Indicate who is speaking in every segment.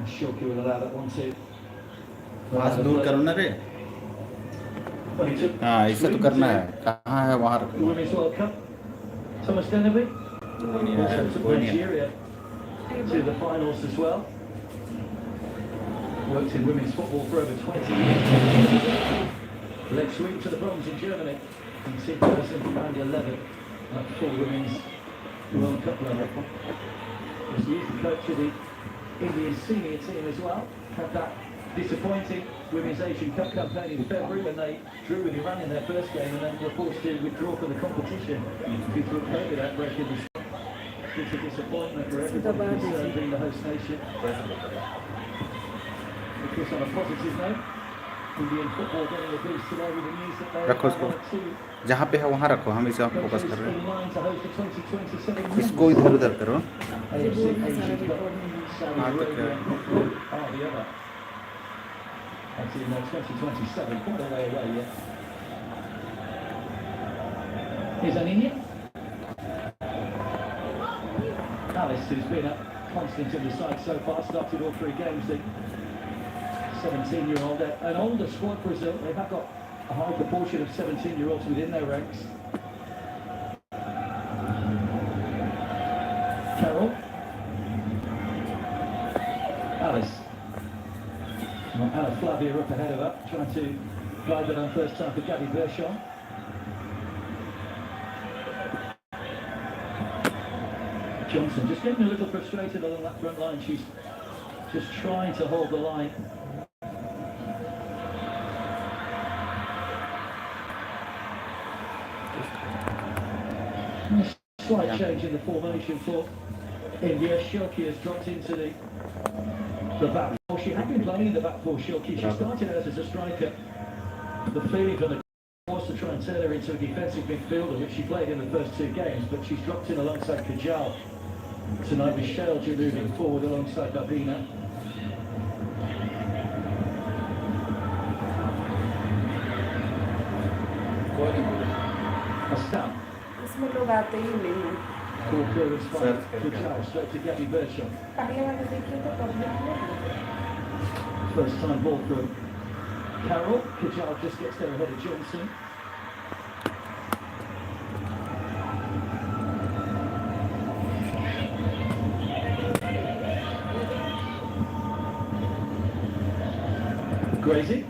Speaker 1: Shilke will allow that one to.
Speaker 2: पास दूर करो ना रे हाँ ऐसे तो करना है कहाँ है वहाँ रखो
Speaker 1: Women's World Cup. Thomas Dennerby. Also took Nigeria to the finals as well. Worked in women's football for over 20 years. Led sweep to the bronze in Germany. And Sid Person around 11 at full women's World Cup level. Was the coach of the Indian senior team as well. Had that disappointing Women's Asian Cup campaign in February when they drew with Iran in their first game and then were forced to withdraw from the competition due to a COVID outbreak in the it's a disappointment for everybody concerned being the host nation. Of course, on a positive note, Indian football getting a boost today with the news that they
Speaker 2: रखो इसको जहाँ पे है वहाँ रखो हम इसे आप फोकस कर रहे हैं इसको इधर उधर करो हाँ तो क्या
Speaker 1: That's in 2027, quite a way away yet. Here's Anjna. Alice, who's been a constant in the side so far, started all 3 games. The 17-year-old, an older squad Brazil. They have got a high proportion of 17-year-olds within their ranks. Carroll. Alice. Anna Flavia up ahead of her, trying to drive it on first time for Gabby Berchon. Johnson just getting a little frustrated along that front line. She's just trying to hold the line. A slight change in the formation for India. Shilke has dropped into the back. She had been playing in the back four, Shilke. She started out as a striker. The feeling from the was to try and turn her into a defensive midfielder, which she played in the first 2 games, but she's dropped in alongside Kajal. Tonight with Shelja moving forward alongside Babina. A stamp.
Speaker 3: इसमें लोग आते ही नहीं हैं
Speaker 1: Full clearance by Kajal, straight to Gabby Berchon.
Speaker 3: पहले वाले देखिए तो public में
Speaker 1: First time ball from Carroll. Kajal just gets there ahead of Johnson. Gracie.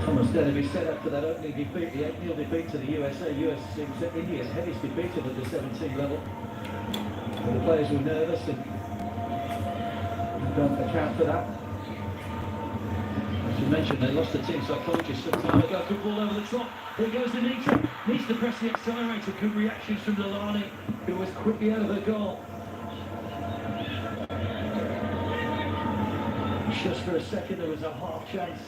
Speaker 1: Thomas Dennerby set up for that opening defeat, the 8-0 defeat to the USA. India's heaviest defeated at the 17 level. And the players were nervous and don't account for that. As you mentioned, they lost the team psychologist some time ago. Good ball over the top. Here goes Anita. Needs to press the accelerator. Good reactions from Lilani, who was quickly out of her goal. Just for a second, there was a half chance.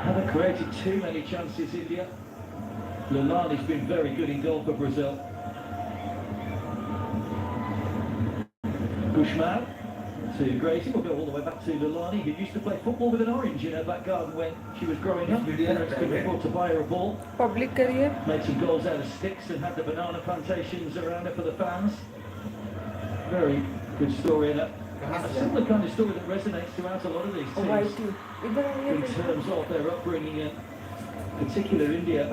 Speaker 1: Haven't created too many chances, India. Lilani's been very good in goal for Brazil. Bushman to Gracie. We'll go all the way back to Lilani, who used to play football with an orange in her back garden when she was growing up. Parents could afford to buy her a ball.
Speaker 3: Public career.
Speaker 1: Made some goals out of sticks and had the banana plantations around her for the fans. Very good story, and a similar kind of story that resonates throughout a lot of these teams in terms of their upbringing, and particular India, who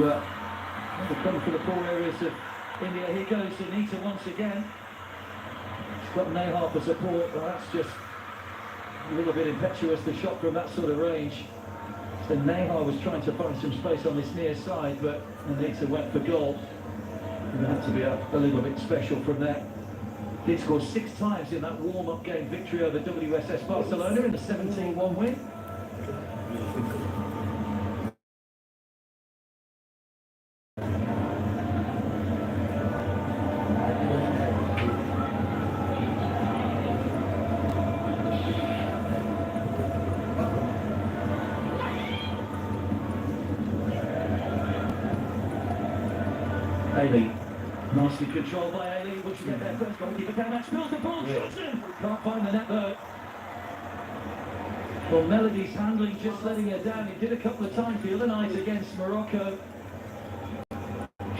Speaker 1: have come for the poor areas of India. Here goes Anita once again. She's got Nehar for support, but that's just a little bit impetuous, the shot from that sort of range. So Nehar was trying to find some space on this near side, but Anita went for goal. It had to be a little bit special from there. Did score 6 times in that warm-up game victory over WSS Barcelona in the 17-1 win. Ailey. Nicely controlled by Ailey. Would she get there first? Goalkeeper came out, spills the ball. Johnson can't find the net though. Well, Melody's handling just letting her down. He did a couple of times the other night against Morocco.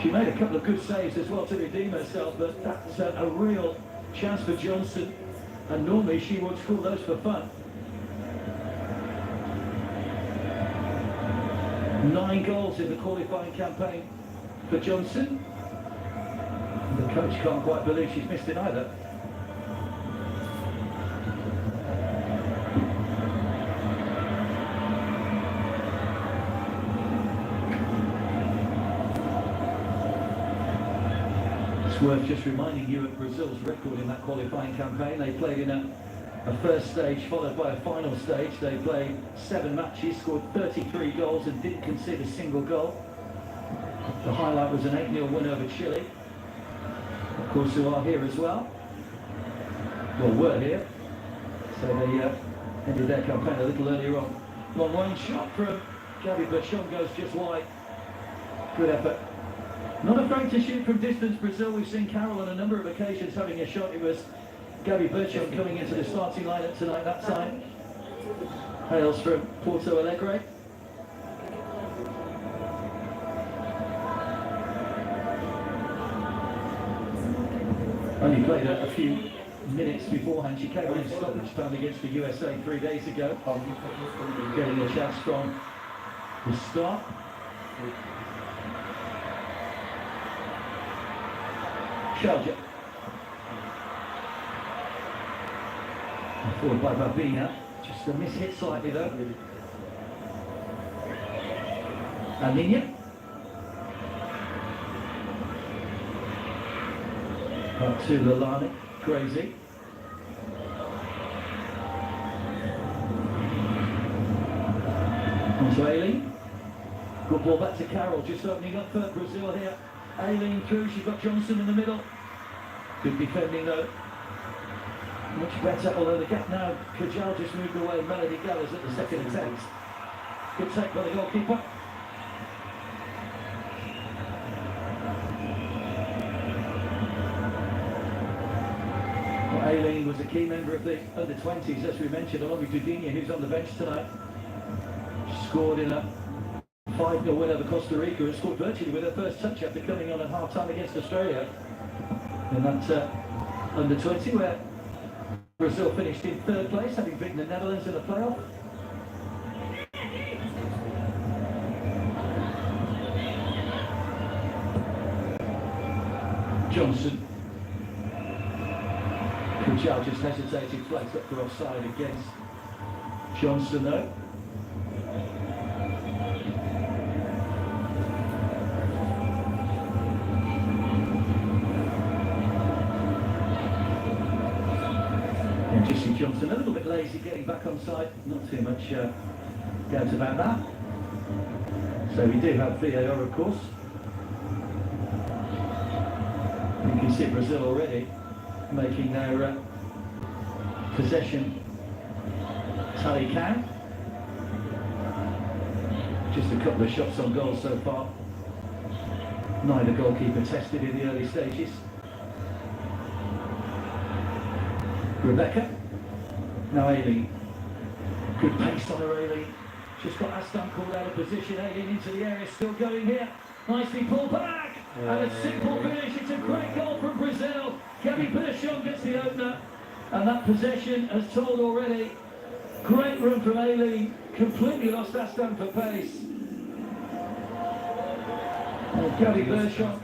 Speaker 1: She made a couple of good saves as well to redeem herself, but that's a real chance for Johnson. And normally she would score those for fun. 9 goals in the qualifying campaign for Johnson. The coach can't quite believe she's missed it either. It's worth just reminding you of Brazil's record in that qualifying campaign. They played in a first stage followed by a final stage. They played 7 matches, scored 33 goals and didn't concede a single goal. The highlight was an 8-0 win over Chile, of course, who are here as well. Well, were here. So they ended their campaign a little earlier on. Long range shot from Gabi Berchon goes just wide. Good effort. Not afraid to shoot from distance, Brazil. We've seen Carol on a number of occasions having a shot. It was Gabi Berchon coming into the starting lineup tonight, that side. Hails from Porto Alegre. Only played a few minutes beforehand. She came on in stoppage time against the USA 3 days ago. Getting a chance from the start. Shelja. Forward by Babina. Just a miss hit slightly though. Anjna. Up to Lalani. Crazy. On to Aileen. Good ball back to Carol, just opening up for Brazil here. Aileen through, she's got Johnson in the middle. Good defending though. Much better, although the gap now, Kajal just moved away, Melody Gallers at the second attempt. Good take by the goalkeeper. Well, Aileen was a key member of the under-20s, as we mentioned, along with Dudinha, who's on the bench tonight. She scored in a 5-0 win over Costa Rica and scored virtually with her first touch after coming on at half-time against Australia. And that under-20 where Brazil finished in 3rd place, having beaten the Netherlands in the playoff. Johnson. Kujal just hesitated, flags up for offside against Johnson though. Jesse Johnson a little bit lazy getting back on side, not too much doubt about that. So we do have VAR of course. You can see Brazil already making their possession tally count. Just a couple of shots on goal so far. Neither goalkeeper tested in the early stages. Rebecca. Now Aileen. Good pace on her, Aileen. Just got Aston called out of position. Aileen into the area, still going here. Nicely pulled back. And a simple finish. It's a great goal from Brazil. Gabi Berchon gets the opener. And that possession has told already. Great run from Aileen. Completely lost Aston for pace. And Gabi Berchon,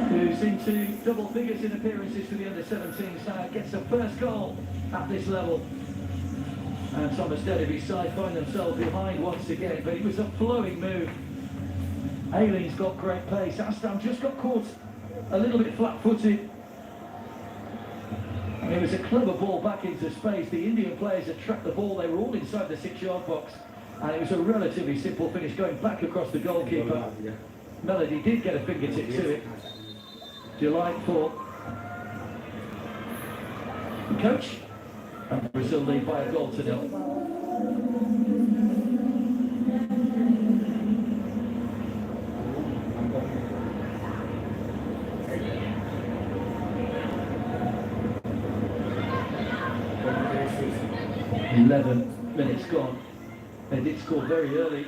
Speaker 1: who's into double figures in appearances for the under-17 side, gets the first goal at this level. And Thomas Dedeby's side find themselves behind once again, but it was a flowing move. Aileen's got great pace. Aston just got caught a little bit flat-footed. And it was a clever ball back into space. The Indian players had trapped the ball. They were all inside the 6-yard box. And it was a relatively simple finish going back across the goalkeeper. Melody did get a fingertip to it. Delightful. Coach. And Brazil lead by a goal to 0. 11 minutes gone. They did score very early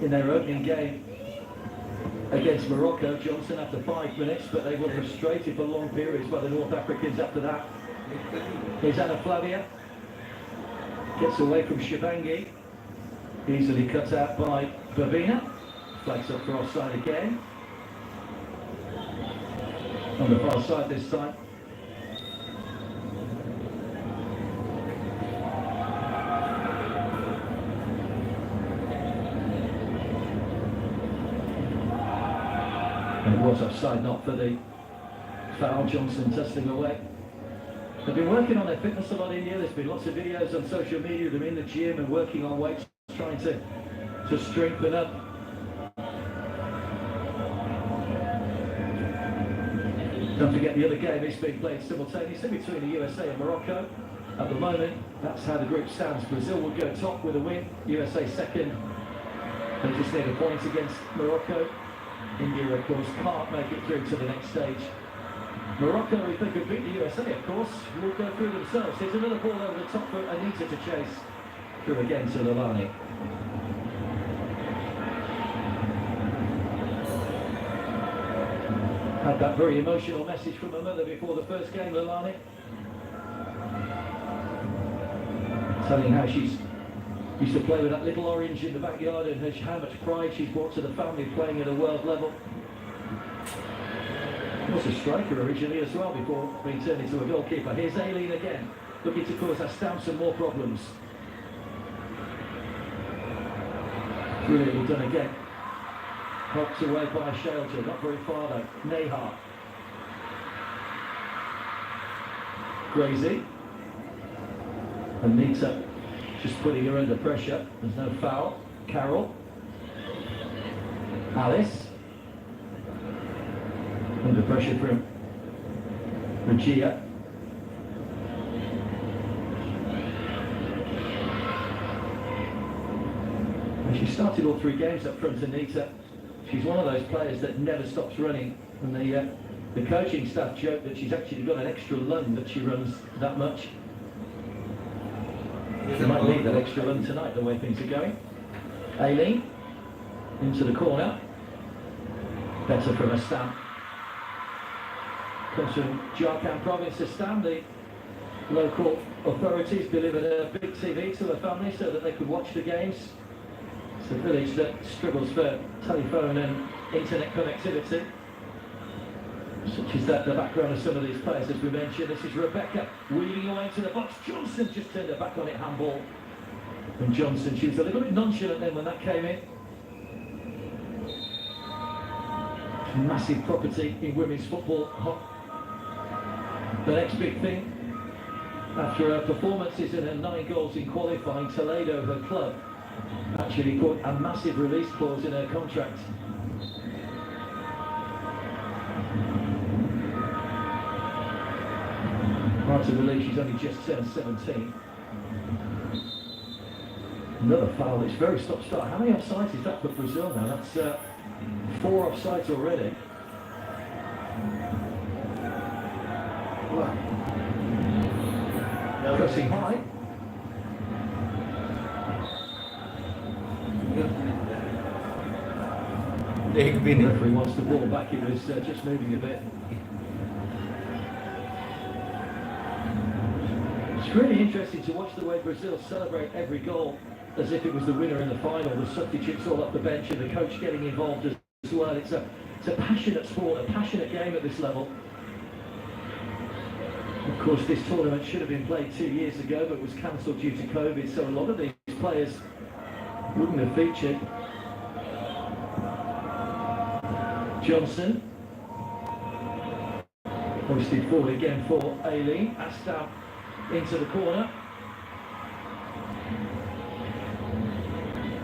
Speaker 1: in their opening game against Morocco. Johnson after 5 minutes, but they were frustrated for long periods by the North Africans after that. Here's Anna Flavia. Gets away from Shivangi. Easily cut out by Babina. Flags up for offside again. On the far side this time. And it was offside, not for the foul. Johnson testing away. They've been working on their fitness a lot in here. There's been lots of videos on social media of them in the gym and working on weights, trying to strengthen up. Don't forget the other game is being played simultaneously between the USA and Morocco. At the moment, that's how the group stands. Brazil will go top with a win, USA second. They just need a point against Morocco. India, of course, can't make it through to the next stage. Morocco, if they could beat the USA, of course, will go through themselves. Here's another ball over the top for Anita to chase. Through again to Lalani. Had that very emotional message from her mother before the first game, Lalani. Telling how she's used to play with that little orange in the backyard and how much pride she's brought to the family playing at a world level. She was a striker originally as well before being turned into a goalkeeper. Here's Aileen again, looking to cause Astam some more problems. Brilliantly done again. Helped away by Shelter, not very far though. Nehar. Grazy. Anita just putting her under pressure. There's no foul. Carol. Alice. Under pressure from Regia. And she started all 3 games up front, Anita. She's one of those players that never stops running. And the coaching staff joke that she's actually got an extra lung that she runs that much. She might need that extra lung tonight, the way things are going. Aileen into the corner. Better from Astam. Comes from Jharkhand province, Astam. The local authorities delivered a big TV to her family so that they could watch the games. It's a village that struggles for telephone and internet connectivity. Such is that the background of some of these players, as we mentioned. This is Rebecca weaving away into the box. Johnson just turned her back on it, handball. And Johnson, she was a little bit nonchalant then when that came in. Massive property in women's football. The next big thing, after her performances and her 9 goals in qualifying, Toledo, her club, actually put a massive release clause in her contract. Hard to believe she's only just turned 17. Another foul. It's very stop-start. How many offsides is that for Brazil now? That's 4 offsides already. Wow. Pressing high. The referee wants the ball back. It was just moving a bit. It's really interesting to watch the way Brazil celebrate every goal as if it was the winner in the final. The substitutes all up the bench and the coach getting involved as well. It's a passionate sport, a passionate game at this level. Of course, this tournament should have been played 2 years ago, but was cancelled due to COVID, so a lot of these players wouldn't have featured. Johnson. Hoisted forward again for Aileen. Astam into the corner.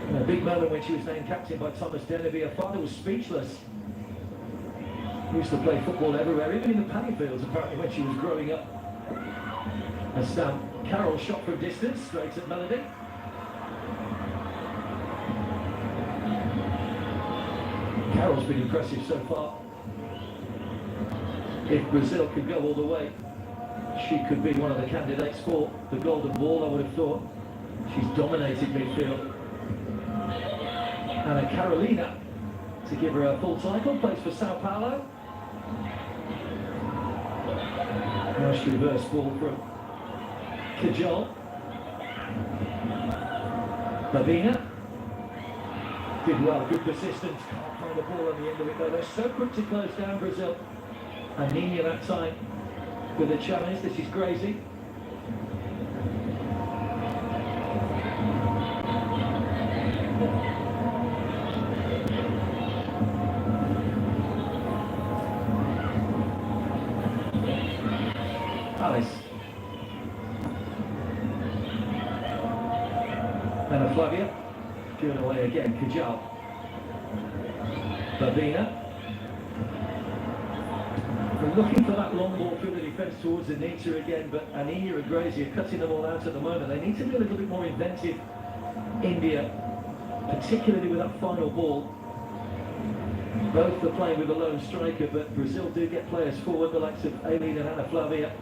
Speaker 1: And a big moment when she was named captain by Thomas Deneby. Her father was speechless. He used to play football everywhere, even in the paddy fields apparently when she was growing up. Astam. Carol shot from distance, straight at Melody. Carol's been impressive so far. If Brazil could go all the way, She could be one of the candidates for the golden ball, I would have thought. She's dominated midfield. And Carolina, to give her a full title, plays for Sao Paulo. Nice reverse ball from Kajol. Lavina. Did well, good persistence. Can't find the ball on the end of it though. They're so quick to close down Brazil. Anjna that time with a challenge. This is Gracie. Alice. And Flavia. Given away again, Kajal. Lavina. We're looking for that long ball through the defence towards Anita again, but Anjna and Gracie are cutting them all out at the moment. They need to be a little bit more inventive, India, particularly with that final ball. Both are playing with a lone striker, but Brazil do get players forward, the likes of Aileen and Ana Flavia.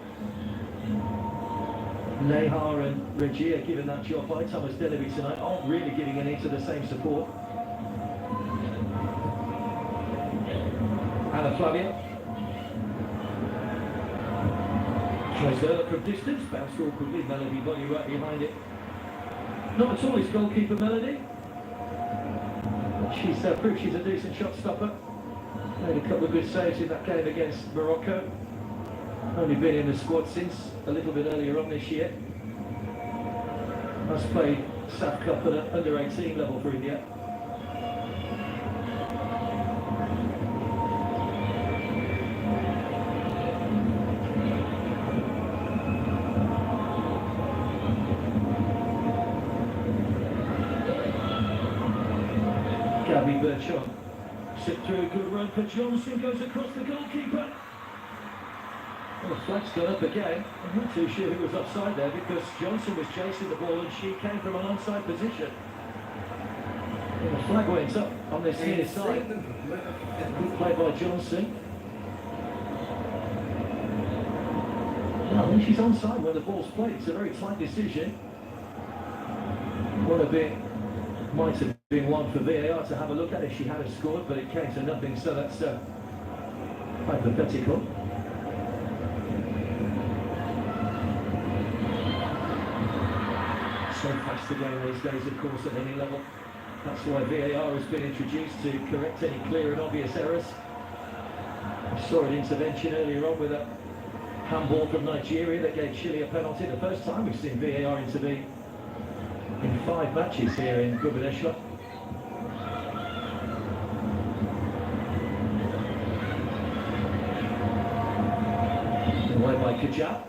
Speaker 1: Nehar and Regia giving that job by Thomas Delaby tonight aren't really giving Anita the same support. Ana Flavia. Tries to look from distance, bounce awkwardly, Melody body right behind it. Not at all his goalkeeper Melody. But she's proved she's a decent shot stopper. Made a couple of good saves in that game against Morocco. Only been in the squad since a little bit earlier on this year. Has played SAF Cup at an under 18 level for India. Gabby Berchon. Sit through a good run for Johnson, goes across the goalkeeper. Well, the flag's gone up again. I'm not too sure who was offside there because Johnson was chasing the ball and she came from an onside position. And the flag went up on this near side. Good play by Johnson. Well, I think she's onside when the ball's played. It's a very tight decision. What a bit. Might have been one for VAR to have a look at if she had scored, but it came to nothing, so that's hypothetical. So fast the game these days, of course, at any level. That's why VAR has been introduced to correct any clear and obvious errors. I saw an intervention earlier on with a handball from Nigeria that gave Chile a penalty. The first time we've seen VAR intervene in 5 matches here in Bhubaneswar. Away by Kajal.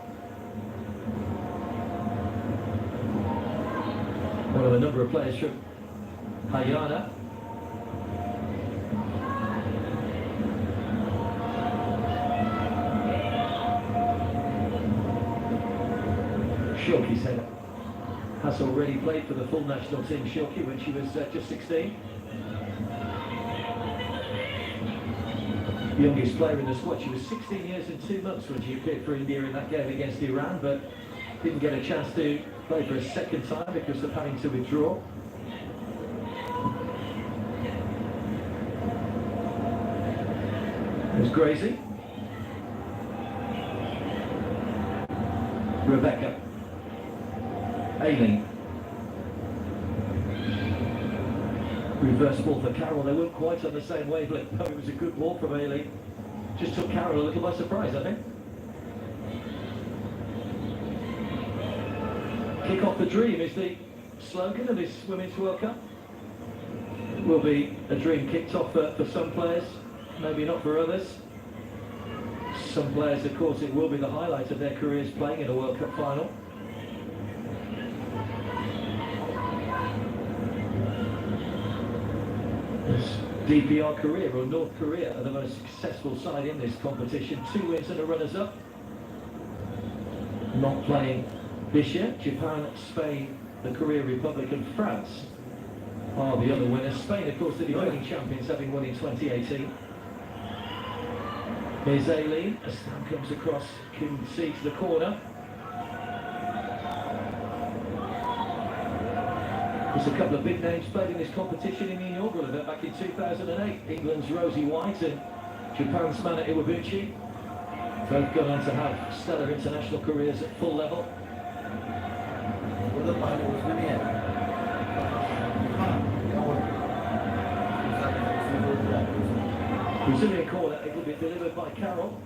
Speaker 1: One of a number of players from Haryana. Shilky's header. Has already played for the full national team, Shilky, when she was just 16. Youngest player in the squad. She was 16 years and 2 months when she appeared for India in that game against Iran, but didn't get a chance to play for a second time because of having to withdraw. There's Gracie. Rebecca. Aileen. Reverse ball for Carroll. They weren't quite on the same wavelength, but it was a good ball from Aileen. Just took Carroll a little by surprise, I think. Kick off the dream is the slogan of this Women's World Cup. It will be a dream kicked off for some players, maybe not for others. Some players, of course, it will be the highlight of their careers playing in a World Cup final. DPR Korea, or North Korea, are the most successful side in this competition. 2 wins and a runners-up. Not playing this year. Japan, Spain, the Korea Republic and France are the other winners. Spain, of course, the defending champions, having won in 2018. Here's Aileen, as Stam comes across, can see to the corner. There's a couple of big names played in this competition in the inaugural event back in 2008. England's Rosie White and Japan's Mana Iwabuchi. Both gone on to have stellar international careers at full level. Brazilian corner, it will be delivered by Carroll.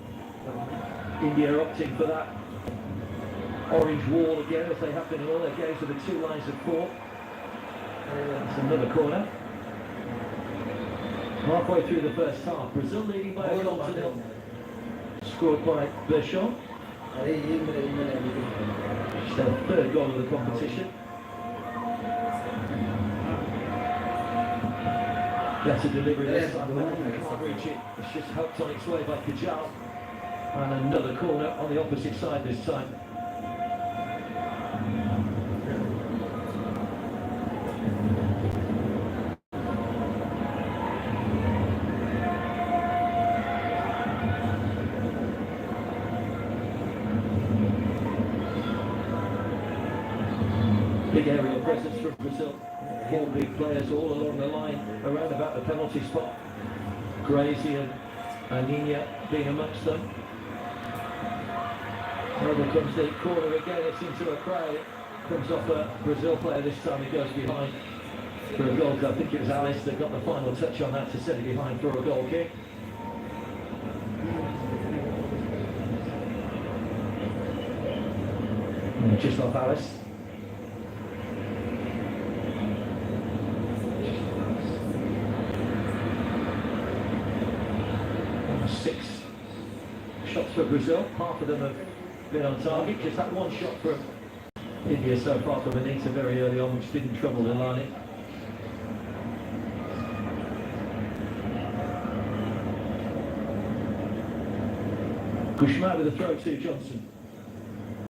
Speaker 1: India opting for that orange wall again, as they have been in all their games with the two lines of four. It's another corner. Halfway through the first half, Brazil leading by a goal to nil. Scored by Berchon. It's their third goal of the competition. Better delivery this time. Can't reach it. It's just helped on its way by Kajal. And another corner on the opposite side this time. Big aerial presence from Brazil. Four big players all along the line around about the penalty spot. Gracie and Anjna being amongst them. Over comes the corner again, it's into a crowd. It comes off a Brazil player this time, it goes behind for a goal. I think it was Alice that got the final touch on that to set it behind for a goal kick. Just off Alice. Six shots for Brazil, half of them have been on target. Just that one shot from India so far from Anita very early on, which didn't trouble Ilani. Kushma with a throw to Johnson.